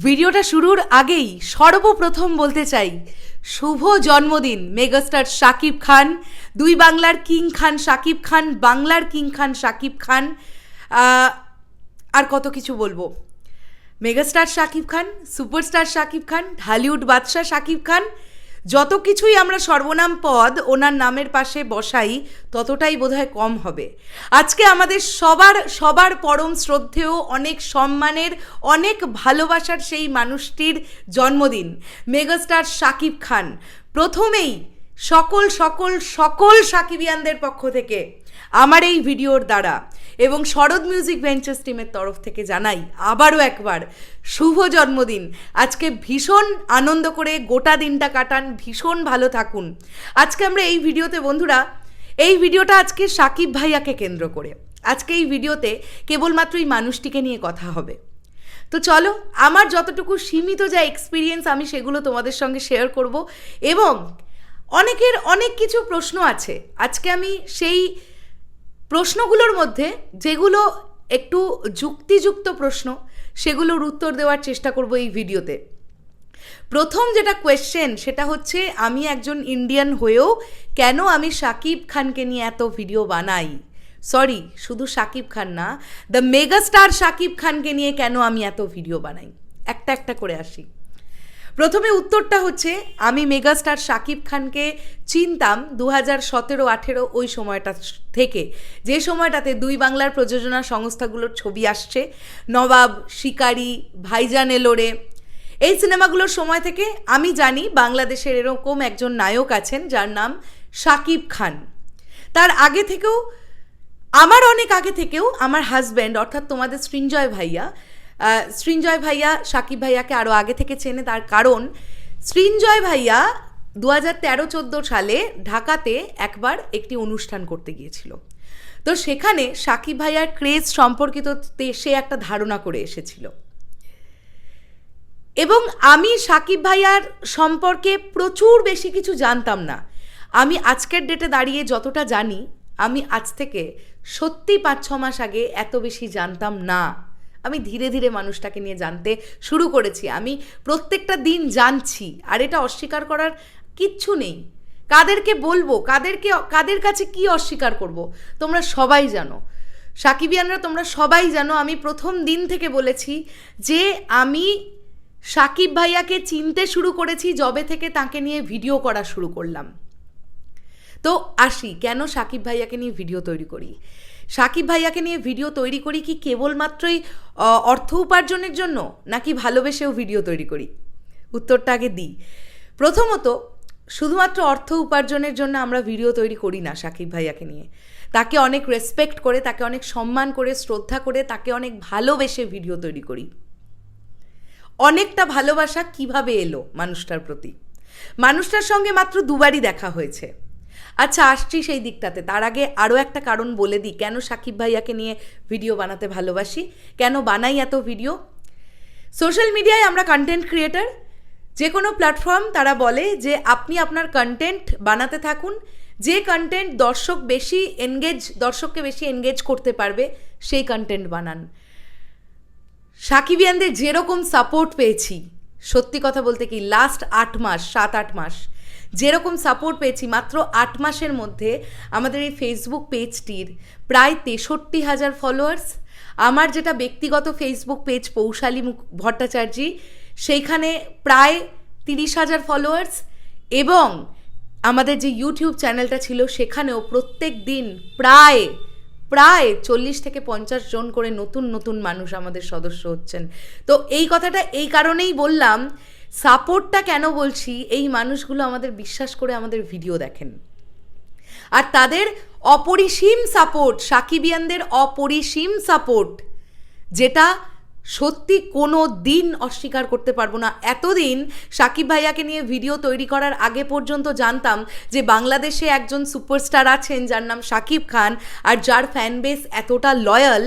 ভিডিওটা শুরুর আগেই সর্বপ্রথম বলতে চাই শুভ জন্মদিন মেগাস্টার শাকিব খান, দুই বাংলার কিং খান শাকিব খান, বাংলার কিং খান শাকিব খান। আর কত কিছু বলবো। মেগাস্টার শাকিব খান, সুপারস্টার শাকিব খান, ঢালিউড বাদশাহ শাকিব খান, যত কিছুই আমরা সর্বনাম পদ ওনার নামের পাশে বসাই ততটাই বোধহয় কম হবে। আজকে আমাদের সবার পরম শ্রদ্ধেয়, অনেক সম্মানের, অনেক ভালোবাসার সেই মানুষটির জন্মদিন, মেগাস্টার শাকিব খান। প্রথমেই সকল সাকিবিয়ানদের পক্ষ থেকে আমার এই ভিডিওর দ্বারা এবং শরৎ মিউজিক ভেঞ্চার্স টিমের তরফ থেকে জানাই আবারও একবার শুভ জন্মদিন। আজকে ভীষণ আনন্দ করে গোটা দিনটা কাটান, ভীষণ ভালো থাকুন। আজকে আমরা এই ভিডিওতে বন্ধুরা, এই ভিডিওটা আজকে শাকিব ভাইয়াকে কেন্দ্র করে, আজকে এই ভিডিওতে কেবলমাত্র এই মানুষটিকে নিয়ে কথা হবে। তো চলো, আমার যতটুকু সীমিত যা এক্সপিরিয়েন্স আমি সেগুলো তোমাদের সঙ্গে শেয়ার করব। এবং অনেকের অনেক কিছু প্রশ্ন আছে, আজকে আমি সেই প্রশ্নগুলোর মধ্যে যেগুলো একটু যুক্তিযুক্ত প্রশ্ন সেগুলোর উত্তর দেওয়ার চেষ্টা করব এই ভিডিওতে। প্রথম যেটা কোয়েশ্চেন সেটা হচ্ছে, আমি একজন ইন্ডিয়ান হয়েও কেন আমি শাকিব খানকে নিয়ে এত ভিডিও বানাই? সরি, শুধু শাকিব খান না, দ্য মেগাস্টার শাকিব খানকে নিয়ে কেন আমি এত ভিডিও বানাই? একটা একটা করে আসি। প্রথমে উত্তরটা হচ্ছে, আমি মেগাস্টার শাকিব খানকে চিনতাম 2017-18 ওই সময়টা থেকে, যে সময়টাতে দুই বাংলার প্রযোজনা সংস্থাগুলোর ছবি আসছে, নবাব, শিকারি, ভাইজান এলোরে, এই সিনেমাগুলোর সময় থেকে আমি জানি বাংলাদেশের এরকম একজন নায়ক আছেন যার নাম শাকিব খান। তার আগে থেকেও, আমার অনেক আগে থেকেও আমার হাজব্যান্ড অর্থাৎ তোমাদের সৃঞ্জয় ভাইয়া শাকিব ভাইয়াকে আরও আগে থেকে চেনে। তার কারণ সৃঞ্জয় ভাইয়া 2013-14 সালে ঢাকাতে একবার একটি অনুষ্ঠান করতে গিয়েছিল। তো সেখানে শাকিব ভাইয়ার ক্রেজ সম্পর্কিত সে একটা ধারণা করে এসেছিল। এবং আমি শাকিব ভাইয়ার সম্পর্কে প্রচুর বেশি কিছু জানতাম না। আমি আজকের ডেটে দাঁড়িয়ে যতটা জানি, আমি আজ থেকে সত্যি 5-6 মাস আগে এত বেশি জানতাম না। আমি ধীরে ধীরে মানুষটাকে নিয়ে জানতে শুরু করেছি। আমি প্রত্যেকটা দিন জানছি, আর এটা অস্বীকার করার কিচ্ছু নেই। কাদেরকে বলবো, কাদের কাছে কি অস্বীকার করব? তোমরা সবাই জানো, সাকিবিয়ানরা তোমরা সবাই জানো, আমি প্রথম দিন থেকে বলেছি যে আমি শাকিব ভাইয়াকে চিনতে শুরু করেছি যবে থেকে তাকে নিয়ে ভিডিও করা শুরু করলাম। তো আসি, কেন শাকিব ভাইয়াকে নিয়ে ভিডিও তৈরি করি? শাকিব ভাইয়াকে নিয়ে ভিডিও তৈরি করি কি কেবলমাত্রই অর্থ উপার্জনের জন্য, নাকি ভালোবেসেও ভিডিও তৈরি করি? উত্তরটা আগে দিই। প্রথমত, শুধুমাত্র অর্থ উপার্জনের জন্য আমরা ভিডিও তৈরি করি না শাকিব ভাইয়াকে নিয়ে। তাকে অনেক রেসপেক্ট করে, তাকে অনেক সম্মান করে, শ্রদ্ধা করে, তাকে অনেক ভালোবেসে ভিডিও তৈরি করি। অনেকটা ভালোবাসা কিভাবে এলো মানুষটার প্রতি? মানুষটার সঙ্গে মাত্র দুবারই দেখা হয়েছে। আচ্ছা, আসছি সেই দিকটাতে। তার আগে আরও একটা কারণ বলে দিই কেন শাকিব ভাইয়াকে নিয়ে ভিডিও বানাতে ভালোবাসি, কেন বানাই এত ভিডিও। সোশ্যাল মিডিয়ায় আমরা কন্টেন্ট ক্রিয়েটার, যে কোনো প্ল্যাটফর্ম তারা বলে যে আপনি আপনার কন্টেন্ট বানাতে থাকুন, যে কন্টেন্ট দর্শককে বেশি এনগেজ করতে পারবে সেই কন্টেন্ট বানান। সাকিবিয়ানদের যেরকম সাপোর্ট পেয়েছি, সত্যি কথা বলতে কি লাস্ট 7-8 মাস যেরকম সাপোর্ট পেয়েছি, মাত্র 8 মাসের মধ্যে আমাদের এই ফেসবুক পেজটির প্রায় 63,000 ফলোয়ার্স। আমার যেটা ব্যক্তিগত ফেসবুক পেজ পৌশালী ভট্টাচার্যি, সেইখানে প্রায় 30,000 ফলোয়ার্স। এবং আমাদের যে ইউটিউব চ্যানেলটা ছিল সেখানেও প্রত্যেক দিন প্রায় 40 থেকে 50 জন করে নতুন মানুষ আমাদের সদস্য হচ্ছেন। তো এই কথাটা এই কারণেই বললাম, সাপোর্টটা কেন বলছি, এই মানুষগুলো আমাদের বিশ্বাস করে আমাদের ভিডিও দেখেন, আর তাদের অপরিসীম সাপোর্ট, সাকিবিয়ানদের অপরিসীম সাপোর্ট, যেটা সত্যি কোনো দিন অস্বীকার করতে পারবো না। এতদিন শাকিব ভাইয়াকে নিয়ে ভিডিও তৈরি করার আগে পর্যন্ত জানতাম যে বাংলাদেশে একজন সুপারস্টার আছেন যার নাম শাকিব খান, আর যার ফ্যান বেস এতটা লয়াল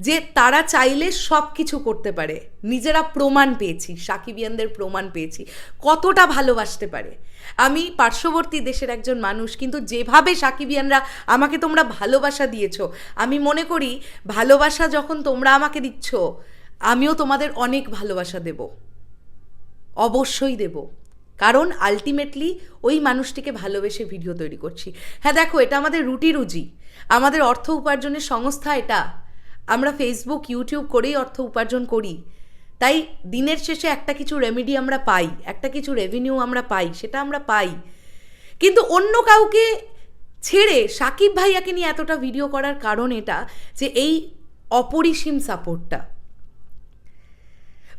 যে তারা চাইলে সব কিছু করতে পারে। নিজেরা প্রমাণ পেয়েছি, সাকিবিয়ানদের প্রমাণ পেয়েছি কতটা ভালোবাসতে পারে। আমি পার্শ্ববর্তী দেশের একজন মানুষ, কিন্তু যেভাবে সাকিবিয়ানরা আমাকে তোমরা ভালোবাসা দিয়েছো, আমি মনে করি ভালোবাসা যখন তোমরা আমাকে দিচ্ছ, আমিও তোমাদের অনেক ভালোবাসা দেব, অবশ্যই দেব, কারণ আলটিমেটলি ওই মানুষটিকে ভালোবেসে ভিডিও তৈরি করছি। হ্যাঁ দেখো, এটা আমাদের রুটি রুজি, আমাদের অর্থ উপার্জনের সংস্থা এটা। আমরা ফেসবুক ইউটিউব করেই অর্থ উপার্জন করি, তাই দিনের শেষে একটা কিছু রেমেডি আমরা পাই, একটা কিছু রেভিনিউ আমরা পাই, সেটা আমরা পাই। কিন্তু অন্য কাউকে ছেড়ে সাকিব ভাইয়াকে নিয়ে এতটা ভিডিও করার কারণ এটা যে এই অপরিসীম সাপোর্টটা।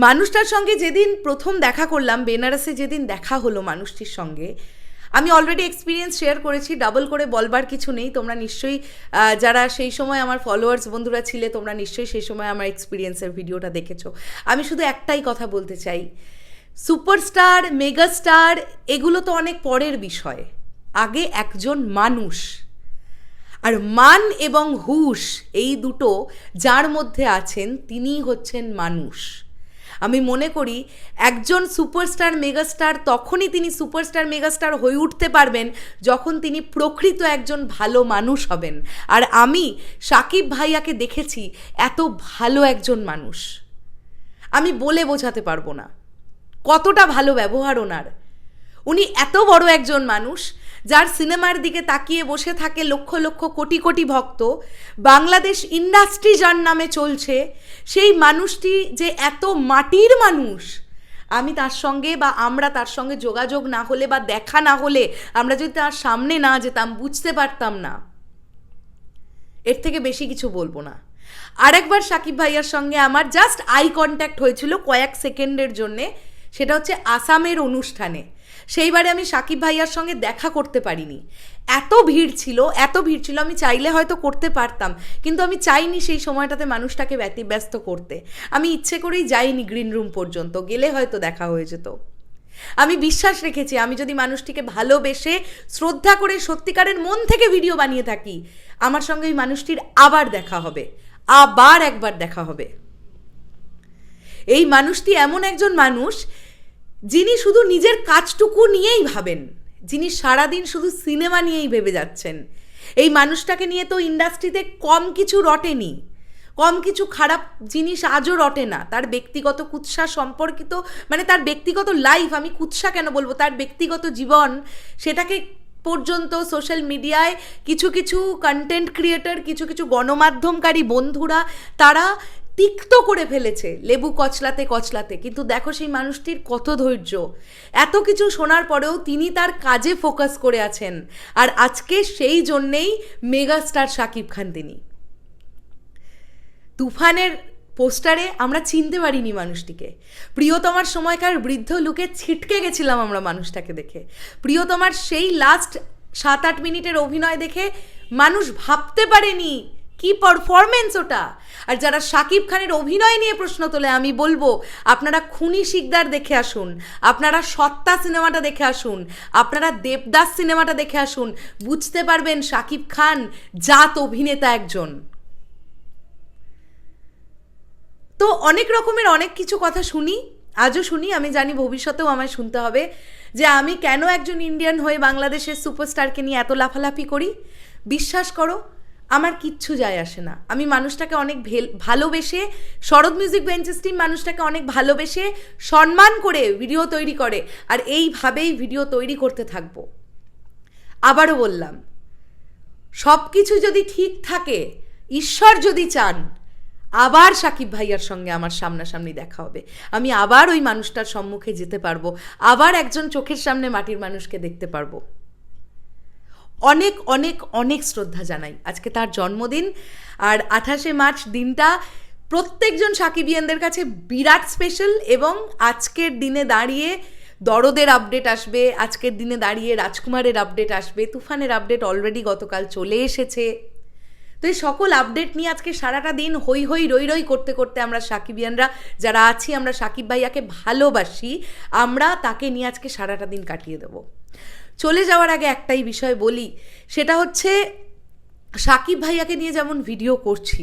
মানুষটার সঙ্গে যেদিন প্রথম দেখা করলাম, বেনারসে যেদিন দেখা হলো মানুষটির সঙ্গে, আমি অলরেডি এক্সপিরিয়েন্স শেয়ার করেছি, ডাবল করে বলবার কিছু নেই। তোমরা নিশ্চয়ই যারা সেই সময় আমার ফলোয়ার্স বন্ধুরা ছিলে, তোমরা নিশ্চয়ই সেই সময় আমার এক্সপিরিয়েন্সের ভিডিওটা দেখেছো। আমি শুধু একটাই কথা বলতে চাই, সুপারস্টার, মেগাস্টার এগুলো তো অনেক পরের বিষয়, আগে একজন মানুষ। আর মান এবং হুঁশ এই দুটো যার মধ্যে আছেন তিনিই হচ্ছেন মানুষ। আমি মনে করি একজন সুপারস্টার মেগাস্টার তখনই তিনি সুপারস্টার মেগাস্টার হয়ে উঠতে পারবেন যখন তিনি প্রকৃত একজন ভালো মানুষ হবেন। আর আমি সাকিব ভাইয়াকে দেখেছি এত ভালো একজন মানুষ, আমি বলে বোঝাতে পারবো না কতটা ভালো ব্যবহার ওনার। উনি এত বড় একজন মানুষ যার সিনেমার দিকে তাকিয়ে বসে থাকে লক্ষ লক্ষ কোটি কোটি ভক্ত, বাংলাদেশ ইন্ডাস্ট্রি যার নামে চলছে, সেই মানুষটি যে এত মাটির মানুষ, আমি তার সঙ্গে বা আমরা তার সঙ্গে যোগাযোগ না হলে বা দেখা না হলে, আমরা যদি তার সামনে না যেতাম বুঝতে পারতাম না। এর থেকে বেশি কিছু বলবো না। আরেকবার সাকিব ভাইয়ার সঙ্গে আমার জাস্ট আই কন্ট্যাক্ট হয়েছিল কয়েক সেকেন্ডের জন্যে, সেটা হচ্ছে আসামের অনুষ্ঠানে। সেইবারে আমি সাকিব ভাইয়ার সঙ্গে দেখা করতে পারিনি, এত ভিড় ছিল, এত ভিড় ছিল। আমি চাইলে হয়তো করতে পারতাম, কিন্তু আমি চাইনি সেই সময়টাতে মানুষটাকে ব্যতিব্যস্ত করতে। আমি ইচ্ছে করেই যাইনি গ্রিন রুম পর্যন্ত, গেলে হয়তো দেখা হয়ে যেত। আমি বিশ্বাস রেখেছি আমি যদি মানুষটিকে ভালোবেসে শ্রদ্ধা করে সত্যিকারের মন থেকে ভিডিও বানিয়ে থাকি, আমার সঙ্গে ওই মানুষটির আবার দেখা হবে, আবার একবার দেখা হবে। এই মানুষটি এমন একজন মানুষ যিনি শুধু নিজের কাজটুকু নিয়েই ভাবেন, যিনি সারাদিন শুধু সিনেমা নিয়েই ভেবে যাচ্ছেন। এই মানুষটাকে নিয়ে তো ইন্ডাস্ট্রিতে কম কিছু রটেনি, কম কিছু খারাপ জিনিস আজও রটে না। তার ব্যক্তিগত কুৎসা সম্পর্কিত, মানে তার ব্যক্তিগত লাইফ, আমি কুৎসা কেন বলবো, তার ব্যক্তিগত জীবন, সেটাকে পর্যন্ত সোশ্যাল মিডিয়ায় কিছু কিছু কন্টেন্ট ক্রিয়েটর, কিছু কিছু গণমাধ্যমকারী বন্ধুরা তারা তিক্ত করে ফেলেছে লেবু কচলাতে কচলাতে। কিন্তু দেখো সেই মানুষটির কত ধৈর্য, এত কিছু শোনার পরেও তিনি তার কাজে ফোকাস করে আছেন। আর আজকে সেই জন্যেই মেগাস্টার শাকিব খান। তিনি তুফানের পোস্টারে আমরা চিনতে পারিনি মানুষটিকে, প্রিয়তমার সময়কার বৃদ্ধ লুকে ছিটকে গেছিলাম আমরা মানুষটাকে দেখে। প্রিয়তমার সেই লাস্ট 7-8 মিনিটের অভিনয় দেখে মানুষ ভাবতে পারেনি কি পারফরমেন্স ওটা। আর যারা শাকিব খানের অভিনয় নিয়ে প্রশ্ন তোলে, আমি বলবো আপনারা খুনি শিকদার দেখে আসুন, আপনারা সত্তা সিনেমাটা দেখে আসুন, আপনারা দেবদাস সিনেমাটা দেখে আসুন, বুঝতে পারবেন শাকিব খান জাত অভিনেতা একজন। তো অনেক রকমের অনেক কিছু কথা শুনি, আজও শুনি, আমি জানি ভবিষ্যতেও আমায় শুনতে হবে যে আমি কেন একজন ইন্ডিয়ান হয়ে বাংলাদেশের সুপারস্টারকে নিয়ে এত লাফালাফি করি। বিশ্বাস করো আমার কিচ্ছু যায় আসে না। আমি মানুষটাকে অনেক ভালোবেসে, শরৎ মিউজিক বেঞ্চেস টিম মানুষটাকে অনেক ভালোবেসে সম্মান করে ভিডিও তৈরি করে, আর এইভাবেই ভিডিও তৈরি করতে থাকবো। আবারও বললাম, সব কিছু যদি ঠিক থাকে, ঈশ্বর যদি চান, আবার সাকিব ভাইয়ার সঙ্গে আমার সামনাসামনি দেখা হবে, আমি আবার ওই মানুষটার সম্মুখে যেতে পারবো, আবার একজন চোখের সামনে মাটির মানুষকে দেখতে পারবো। অনেক অনেক অনেক শ্রদ্ধা জানাই, আজকে তার জন্মদিন। আর 28শে মার্চ দিনটা প্রত্যেকজন সাকিবিয়ানদের কাছে বিরাট স্পেশাল। এবং আজকের দিনে দাঁড়িয়ে দরদের আপডেট আসবে, আজকের দিনে দাঁড়িয়ে রাজকুমারের আপডেট আসবে, তুফানের আপডেট অলরেডি গতকাল চলে এসেছে। তো এই সকল আপডেট নিয়ে আজকে সারাটা দিন হই হই রই রই করতে করতে আমরা সাকিবিয়ানরা যারা আছি, আমরা সাকিব ভাইয়াকে ভালোবাসি, আমরা তাকে নিয়ে আজকে সারাটা দিন কাটিয়ে দেবো। চলে যাওয়ার আগে একটাই বিষয় বলি, সেটা হচ্ছে সাকিব ভাইয়াকে নিয়ে যেমন ভিডিও করছি,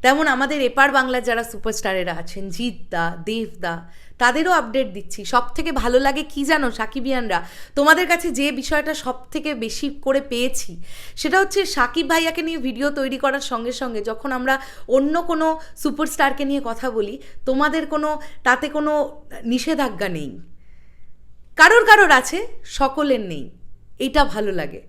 তেমন আমাদের এপার বাংলার যারা সুপারস্টারেরা আছেন, জিৎদা, দেবদা, তাদেরও আপডেট দিচ্ছি। সব থেকে ভালো লাগে কি জানো সাকিবিয়ানরা, তোমাদের কাছে যে বিষয়টা সব থেকে বেশি করে পেয়েছি সেটা হচ্ছে সাকিব ভাইয়াকে নিয়ে ভিডিও তৈরি করার সঙ্গে সঙ্গে যখন আমরা অন্য কোনো সুপারস্টারকে নিয়ে কথা বলি, তোমাদের তাতে কোনো নিষেধাজ্ঞা নেই। কারোর আছে, সকলের নেই। এটা ভালো লাগে।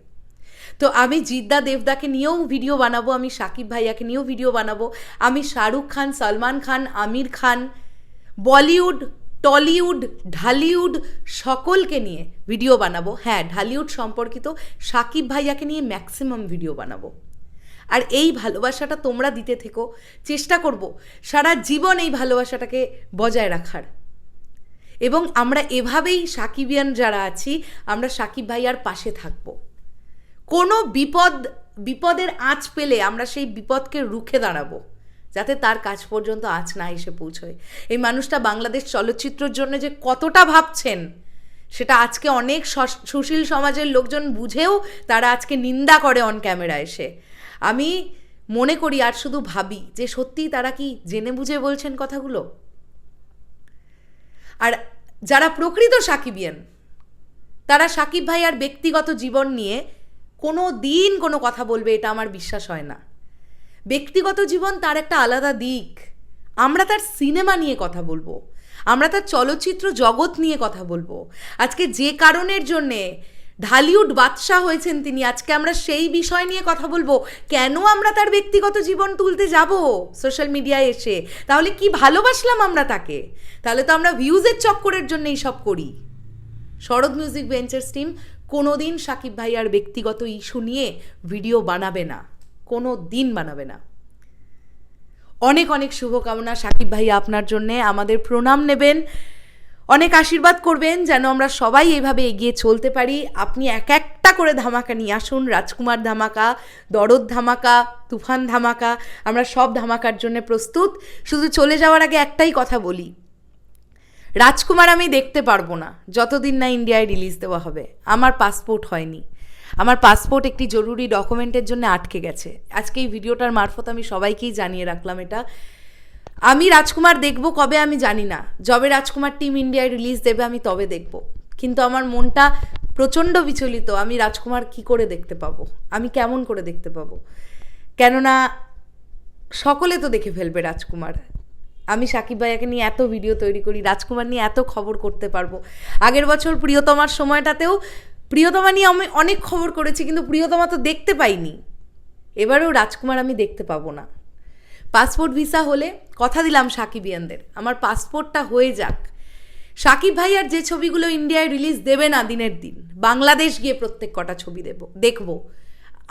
তো আমি জিদ্দা দেবদাকে নিয়েও ভিডিও বানাবো, আমি সাকিব ভাইয়াকে নিয়েও ভিডিও বানাবো, আমি শাহরুখ খান, সলমান খান, আমির খান, বলিউড, টলিউড, ঢালিউড সকলকে নিয়ে ভিডিও বানাবো। হ্যাঁ, ঢালিউড সম্পর্কিত সাকিব ভাইয়াকে নিয়ে ম্যাক্সিমাম ভিডিও বানাবো। আর এই ভালোবাসাটা তোমরা দিতে থেকো, চেষ্টা করব সারা জীবন এই ভালোবাসাটাকে বজায় রাখার। এবং আমরা এভাবেই সাকিবিয়ান যারা আছি, আমরা সাকিব ভাইয়ার পাশে থাকবো। কোনো বিপদের আঁচ পেলে আমরা সেই বিপদকে রুখে দাঁড়াবো, যাতে তার কাছ পর্যন্ত আঁচ না এসে পৌঁছয়। এই মানুষটা বাংলাদেশ চলচ্চিত্রের জন্য যে কতটা ভাবছেন সেটা আজকে অনেক সুশীল সমাজের লোকজন বুঝেও তারা আজকে নিন্দা করে অন ক্যামেরা এসে। আমি মনে করি আর শুধু ভাবি যে সত্যিই তারা কি জেনে বুঝে বলছেন কথাগুলো। আর যারা প্রকৃত সাকিবিয়ান তারা সাকিব ভাইয়ার ব্যক্তিগত জীবন নিয়ে কোনো দিন কোনো কথা বলবে এটা আমার বিশ্বাস হয় না। ব্যক্তিগত জীবন তার একটা আলাদা দিক। আমরা তার সিনেমা নিয়ে কথা বলবো, আমরা তার চলচ্চিত্র জগৎ নিয়ে কথা বলবো। আজকে যে কারণের জন্যে ঢালিউড বাদশাহ হয়েছেন তিনি, আজকে আমরা সেই বিষয় নিয়ে কথা বলবো। কেন আমরা তার ব্যক্তিগত জীবন তুলতে যাব সোশ্যাল মিডিয়ায় এসে? তাহলে কি ভালোবাসলাম আমরা তাকে? তাহলে তো আমরা ভিউজের চক্করের জন্য এইসব করি। শরৎ মিউজিক ভেঞ্চার্স টিম কোনো দিন সাকিব ভাইয়ার ব্যক্তিগত ইস্যু নিয়ে ভিডিও বানাবে না, কোনো দিন বানাবে না। অনেক অনেক শুভকামনা সাকিব ভাইয়া আপনার জন্যে। আমাদের প্রণাম নেবেন, অনেক আশীর্বাদ করবেন যেন আমরা সবাই এইভাবে এগিয়ে চলতে পারি। আপনি এক একটা করে ধামাকা নিয়ে আসুন, রাজকুমার ধামাকা, দরদ ধামাকা, তুফান ধামাকা, আমরা সব ধামাকার জন্য প্রস্তুত। শুধু চলে যাওয়ার আগে একটাই কথা বলি, রাজকুমার আমি দেখতে পারবো না যতদিন না ইন্ডিয়ায় রিলিজ দেওয়া হবে। আমার পাসপোর্ট হয়নি, আমার পাসপোর্ট একটি জরুরি ডকুমেন্টের জন্য আটকে গেছে। আজকে এই ভিডিওটার মারফত আমি সবাইকেই জানিয়ে রাখলাম এটা। আমি রাজকুমার দেখব কবে আমি জানি না, যবে রাজকুমার টিম ইন্ডিয়ায় রিলিজ দেবে আমি তবে দেখব। কিন্তু আমার মনটা প্রচণ্ড বিচলিত, আমি রাজকুমার কি করে দেখতে পাবো, আমি কেমন করে দেখতে পাবো? কেননা সকলে তো দেখে ফেলবে রাজকুমার। আমি সাকিব ভাইয়াকে নিয়ে এত ভিডিও তৈরি করি, রাজকুমার নিয়ে এত খবর করতে পারবো। আগের বছর প্রিয়তমার সময়টাতেও প্রিয়তমা নিয়ে আমি অনেক খবর করেছি, কিন্তু প্রিয়তমা তো দেখতে পাইনি। এবারেও রাজকুমার আমি দেখতে পাবো না। পাসপোর্ট ভিসা হলে কথা দিলাম সাকিবিয়ানদের, আমার পাসপোর্টটা হয়ে যাক। সাকিব ভাইয়ার যে ছবিগুলো ইন্ডিয়ায় রিলিজ দেবে না দিনের দিন, বাংলাদেশ গিয়ে প্রত্যেক কটা ছবি দেখবো।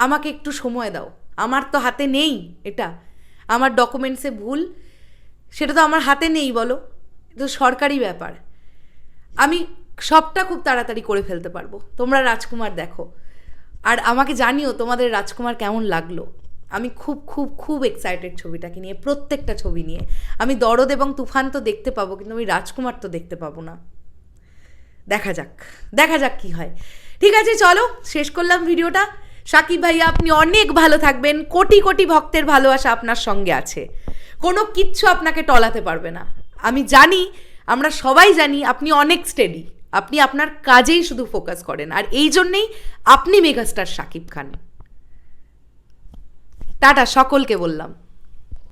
আমাকে একটু সময় দাও, আমার তো হাতে নেই এটা। আমার ডকুমেন্টসে ভুল, সেটা তো আমার হাতে নেই, বলো, এটা তো সরকারি ব্যাপার। আমি সবটা খুব তাড়াতাড়ি করে ফেলতে পারবো। তোমরা রাজকুমার দেখো, আর আমাকে জানিও তোমাদের রাজকুমার কেমন লাগলো। আমি খুব খুব খুব এক্সাইটেড ছবিটাকে নিয়ে, প্রত্যেকটা ছবি নিয়ে। আমি দরদ এবং তুফান তো দেখতে পাবো, কিন্তু আমি রাজকুমার তো দেখতে পাবো না। দেখা যাক কি হয়। ঠিক আছে, চলো শেষ করলাম ভিডিওটা। সাকিব ভাইয়া আপনি অনেক ভালো থাকবেন, কোটি কোটি ভক্তের ভালোবাসা আপনার সঙ্গে আছে, কোনো কিচ্ছু আপনাকে টলাতে পারবে না। আমি জানি, আমরা সবাই জানি আপনি অনেক স্টেডি, আপনি আপনার কাজেই শুধু ফোকাস করেন, আর এই জন্যেই আপনি মেগাস্টার সাকিব খান। টাটা সকলকে বললাম।